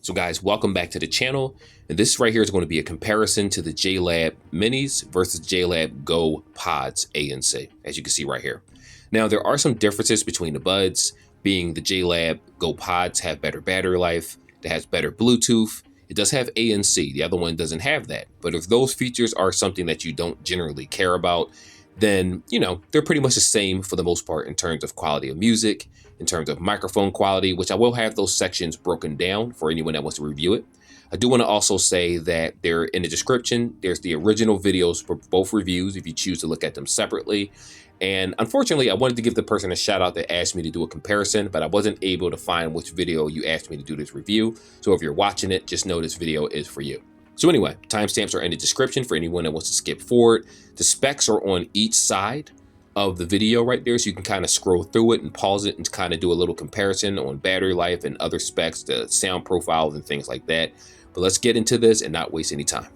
So guys, welcome back to the channel. And this right here is going to be a comparison to the Jlab Minis versus Jlab Go Pods ANC, as you can see right here. Now, there are some differences between the buds, being the Jlab Go Pods have better battery life, it has better Bluetooth, it does have ANC, the other one doesn't have that. But if those features are something that you don't generally care about, then, they're pretty much the same for the most part in terms of quality of music, in terms of microphone quality, which I will have those sections broken down for anyone that wants to review it. I do want to also say that they're in the description. There's the original videos for both reviews if you choose to look at them separately. And unfortunately, I wanted to give the person a shout out that asked me to do a comparison, but I wasn't able to find which video you asked me to do this review. So if you're watching it, just know this video is for you. So anyway, timestamps are in the description for anyone that wants to skip forward. The specs are on each side of the video right there, so you can kind of scroll through it and pause it and kind of do a little comparison on battery life and other specs, the sound profiles and things like that. But let's get into this and not waste any time.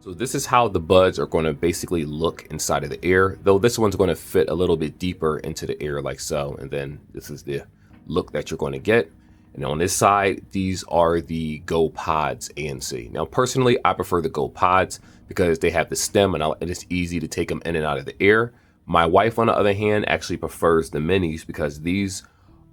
So this is how the buds are going to basically look inside of the ear, though this one's going to fit a little bit deeper into the ear like so. And then this is the look that you're going to get. And on this side, these are the Go Pods ANC. Now, personally, I prefer the Go Pods because they have the stem and it's easy to take them in and out of the ear. My wife, on the other hand, actually prefers the minis because these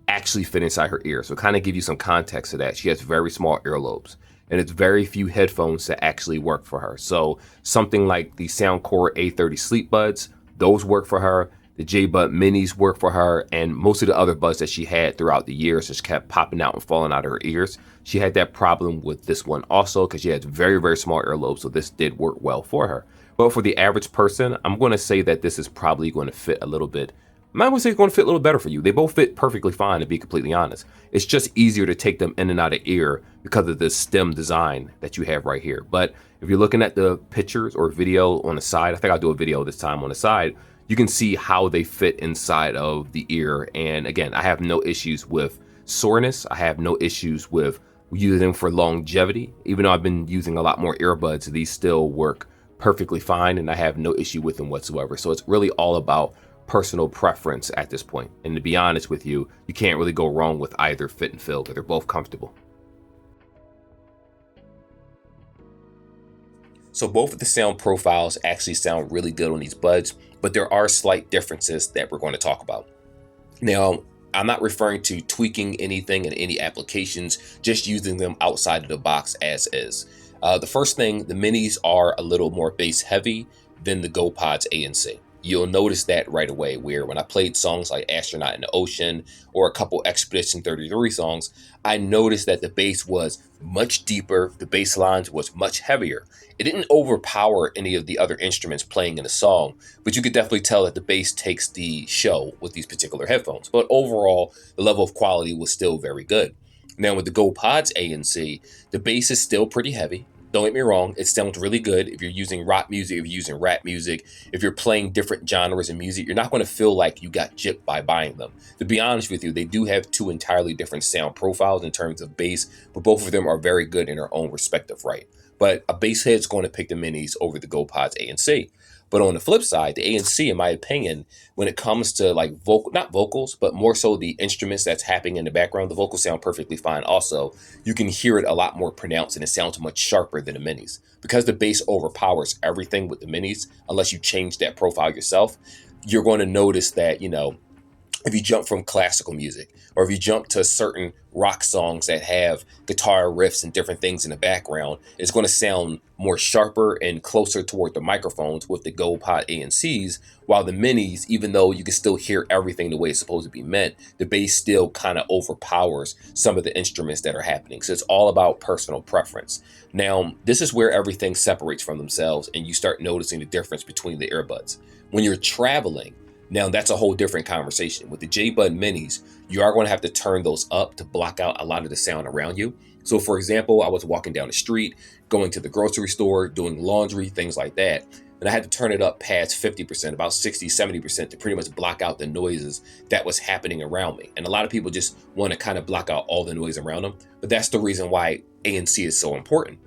actually fit inside her ear. So kind of give you some context to that. She has very small earlobes. And it's very few headphones that actually work for her. So something like the Soundcore A30 Sleep Buds, those work for her. The J-Bud Minis work for her. And most of the other buds that she had throughout the years just kept popping out and falling out of her ears. She had that problem with this one also because she has very, very small earlobes. So this did work well for her. But for the average person, I'm going to say that this is probably going to fit a little bit. I'm not going to say it's going to fit a little better for you. They both fit perfectly fine, to be completely honest. It's just easier to take them in and out of ear because of the stem design that you have right here. But if you're looking at the pictures or video on the side, I think I'll do a video this time on the side, you can see how they fit inside of the ear. And again, I have no issues with soreness. I have no issues with using them for longevity. Even though I've been using a lot more earbuds, these still work perfectly fine and I have no issue with them whatsoever. So it's really all about personal preference at this point. And to be honest with you, you can't really go wrong with either fit and feel because they're both comfortable. So both of the sound profiles actually sound really good on these buds, but there are slight differences that we're going to talk about. Now, I'm not referring to tweaking anything in any applications, just using them outside of the box as is. The first thing, the minis are a little more bass heavy than the Go Pods ANC. You'll notice that right away, where when I played songs like Astronaut in the Ocean or a couple Expedition 33 songs, I noticed that the bass was much deeper, the bass lines was much heavier. It didn't overpower any of the other instruments playing in the song, but you could definitely tell that the bass takes the show with these particular headphones. But overall, the level of quality was still very good. Now with the Go Pods ANC, the bass is still pretty heavy. Don't get me wrong, it sounds really good if you're using rock music, if you're using rap music, if you're playing different genres of music, you're not going to feel like you got gypped by buying them. To be honest with you, they do have two entirely different sound profiles in terms of bass, but both of them are very good in their own respective right. But a bass head's going to pick the minis over the Go Pods ANC. But on the flip side, the ANC, in my opinion, when it comes to like not vocals, but more so the instruments that's happening in the background, the vocals sound perfectly fine also. You can hear it a lot more pronounced and it sounds much sharper than the minis. Because the bass overpowers everything with the minis, unless you change that profile yourself, you're going to notice that, if you jump from classical music or if you jump to certain rock songs that have guitar riffs and different things in the background, it's going to sound more sharper and closer toward the microphones with the Go Pod ANCs, while the minis, even though you can still hear everything the way it's supposed to be meant, the bass still kind of overpowers some of the instruments that are happening. So it's all about personal preference. Now, this is where everything separates from themselves and you start noticing the difference between the earbuds. When you're traveling, now that's a whole different conversation. With the J-Bud Minis, you are going to have to turn those up to block out a lot of the sound around you. So for example, I was walking down the street, going to the grocery store, doing laundry, things like that. And I had to turn it up past 50%, about 60, 70% to pretty much block out the noises that was happening around me. And a lot of people just want to kind of block out all the noise around them. But that's the reason why ANC is so important.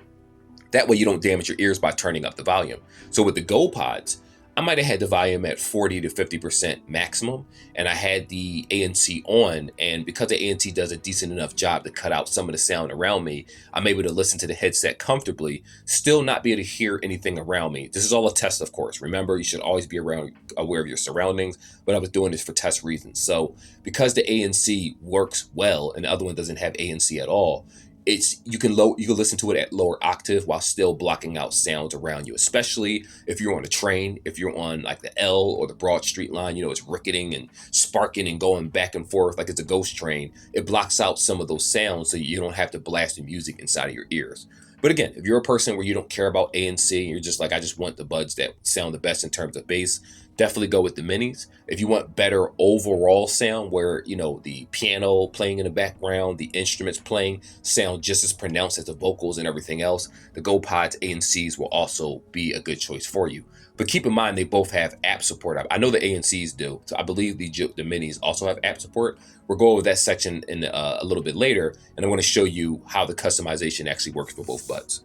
That way you don't damage your ears by turning up the volume. So with the Go Pods, I might have had the volume at 40 to 50% maximum, and I had the ANC on, and because the ANC does a decent enough job to cut out some of the sound around me, I'm able to listen to the headset comfortably, still not be able to hear anything around me. This is all a test, of course. Remember, you should always be aware of your surroundings, but I was doing this for test reasons. So because the ANC works well and the other one doesn't have ANC at all, you can listen to it at lower octave while still blocking out sounds around you, especially if you're on a train, if you're on like the L or the Broad Street line, it's ricketing and sparking and going back and forth like it's a ghost train. It blocks out some of those sounds so you don't have to blast the music inside of your ears. But again, if you're a person where you don't care about ANC and you're just like, I just want the buds that sound the best in terms of bass, definitely go with the minis. If you want better overall sound where, the piano playing in the background, the instruments playing sound just as pronounced as the vocals and everything else, the Go Pods ANCs will also be a good choice for you. But keep in mind, they both have app support. I know the ANCs do. So I believe the minis also have app support. We'll go over that section in a little bit later, and I want to show you how the customization actually works for both buds.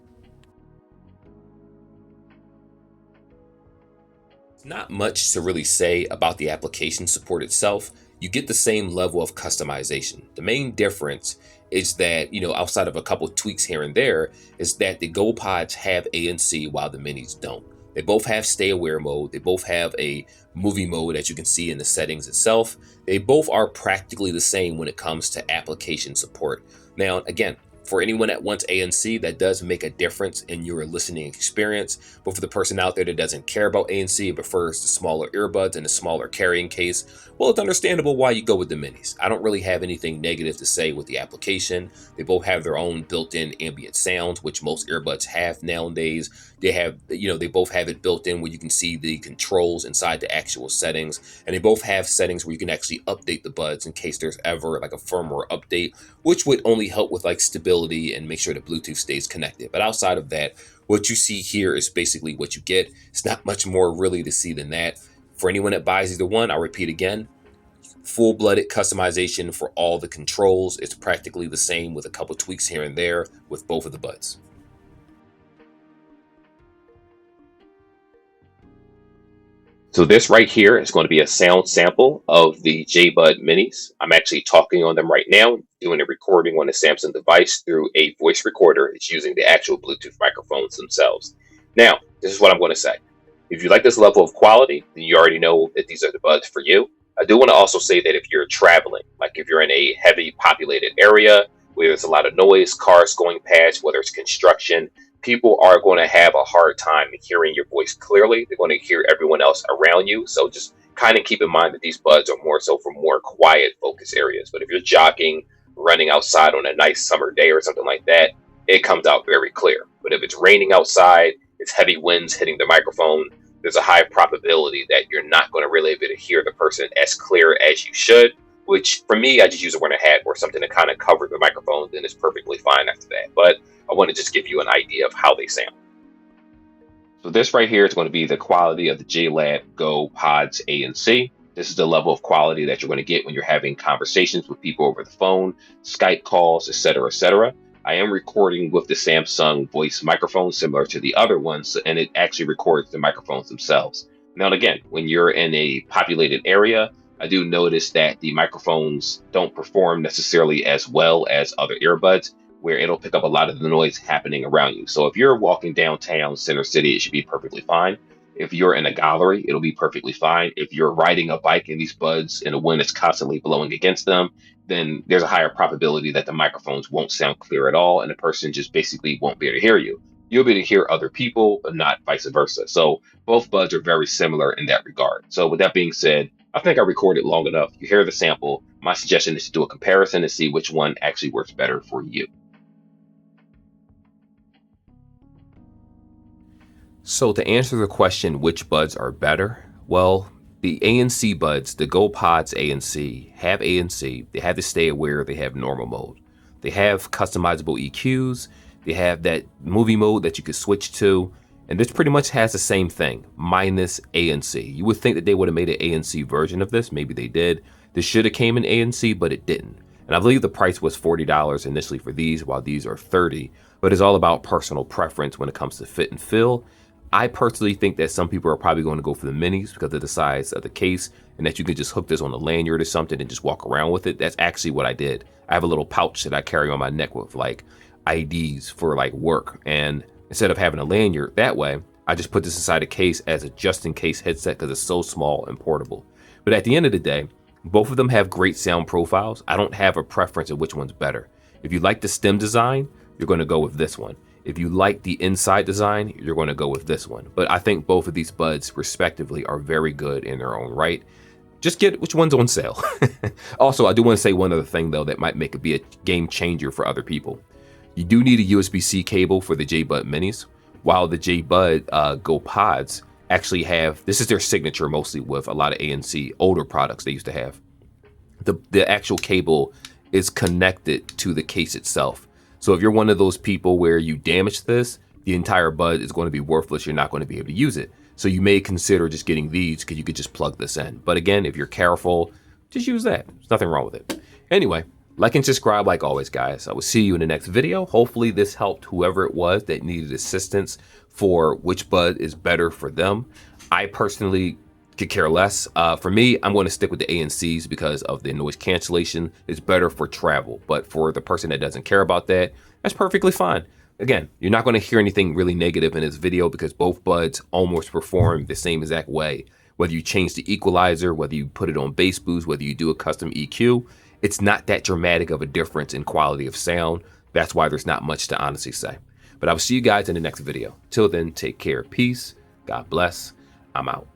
Not much to really say about the application support itself. You get the same level of customization. The main difference is that, outside of a couple tweaks here and there, is that the Go Pods have ANC while the minis don't. They both have stay aware mode. They both have a movie mode that you can see in the settings itself. They both are practically the same when it comes to application support. Now, again, for anyone that wants ANC, that does make a difference in your listening experience. But for the person out there that doesn't care about ANC and prefers the smaller earbuds and the smaller carrying case, well, it's understandable why you go with the minis. I don't really have anything negative to say with the application. They both have their own built-in ambient sounds, which most earbuds have nowadays. They both have it built in where you can see the controls inside the actual settings. And they both have settings where you can actually update the buds in case there's ever like a firmware update, which would only help with like stability and make sure the Bluetooth stays connected. But outside of that, what you see here is basically what you get. It's not much more really to see than that. For anyone that buys either one, I'll repeat again, full-blooded customization for all the controls. It's practically the same with a couple tweaks here and there with both of the buds. So this right here is going to be a sound sample of the JBud Minis. I'm actually talking on them right now, doing a recording on a Samsung device through a voice recorder. It's using the actual Bluetooth microphones themselves. Now, this is what I'm going to say. If you like this level of quality, then you already know that these are the buds for you. I do want to also say that if you're traveling, like if you're in a heavy populated area where there's a lot of noise, cars going past, whether it's construction, people are going to have a hard time hearing your voice clearly. They're going to hear everyone else around you. So just kind of keep in mind that these buds are more so for more quiet focus areas. But if you're jogging, running outside on a nice summer day or something like that, it comes out very clear. But if it's raining outside, it's heavy winds hitting the microphone, there's a high probability that you're not going to really be able to hear the person as clear as you should, which for me, I just use wearing a hat or something to kind of cover the microphone, then it's perfectly fine after that. But I want to just give you an idea of how they sound. So this right here is going to be the quality of the Jlab Go Pods ANC. This is the level of quality that you're going to get when you're having conversations with people over the phone, Skype calls, etc., etc. I am recording with the Samsung voice microphone similar to the other ones, and it actually records the microphones themselves. Now, and again, when you're in a populated area, I do notice that the microphones don't perform necessarily as well as other earbuds, where it'll pick up a lot of the noise happening around you. So if you're walking downtown, Center City, it should be perfectly fine. If you're in a gallery, it'll be perfectly fine. If you're riding a bike and these buds and the wind is constantly blowing against them, then there's a higher probability that the microphones won't sound clear at all, and the person just basically won't be able to hear you. You'll be able to hear other people, but not vice versa. So both buds are very similar in that regard. So with that being said, I think I recorded long enough. You hear the sample. My suggestion is to do a comparison and see which one actually works better for you. So to answer the question, which buds are better? Well, the ANC buds, the Go Pods ANC, have ANC. They have the stay aware. They have normal mode. They have customizable EQs. They have that movie mode that you could switch to. And this pretty much has the same thing, minus ANC. You would think that they would have made an ANC version of this. Maybe they did. This should have came in ANC, but it didn't. And I believe the price was $40 initially for these, while these are $30. but it's all about personal preference when it comes to fit and feel. I personally think that some people are probably going to go for the minis because of the size of the case, and that you can just hook this on a lanyard or something and just walk around with it. That's actually what I did. I have a little pouch that I carry on my neck with like IDs for like work, and instead of having a lanyard that way, I just put this inside a case as a just-in-case headset because it's so small and portable. But at the end of the day, both of them have great sound profiles. I don't have a preference of which one's better. If you like the stem design, you're going to go with this one. If you like the inside design, you're going to go with this one. But I think both of these buds, respectively, are very good in their own right. Just get which one's on sale. Also, I do want to say one other thing, though, that might make it be a game changer for other people. You do need a USB-C cable for the J-Bud Minis, while the J-Bud Go Pods actually have, this is their signature mostly with a lot of ANC older products they used to have. The actual cable is connected to the case itself. So if you're one of those people where you damage this, the entire bud is going to be worthless. You're not going to be able to use it. So you may consider just getting these because you could just plug this in. But again, if you're careful, just use that. There's nothing wrong with it. Anyway, like and subscribe like always, guys. I will see you in the next video. Hopefully this helped whoever it was that needed assistance for which bud is better for them. I personally could care less. For me, I'm going to stick with the ANCs because of the noise cancellation. It's better for travel, but for the person that doesn't care about that, that's perfectly fine. Again, you're not going to hear anything really negative in this video because both buds almost perform the same exact way. Whether you change the equalizer, whether you put it on bass boost, whether you do a custom EQ, it's not that dramatic of a difference in quality of sound. That's why there's not much to honestly say. But I will see you guys in the next video. Till then, take care. Peace. God bless. I'm out.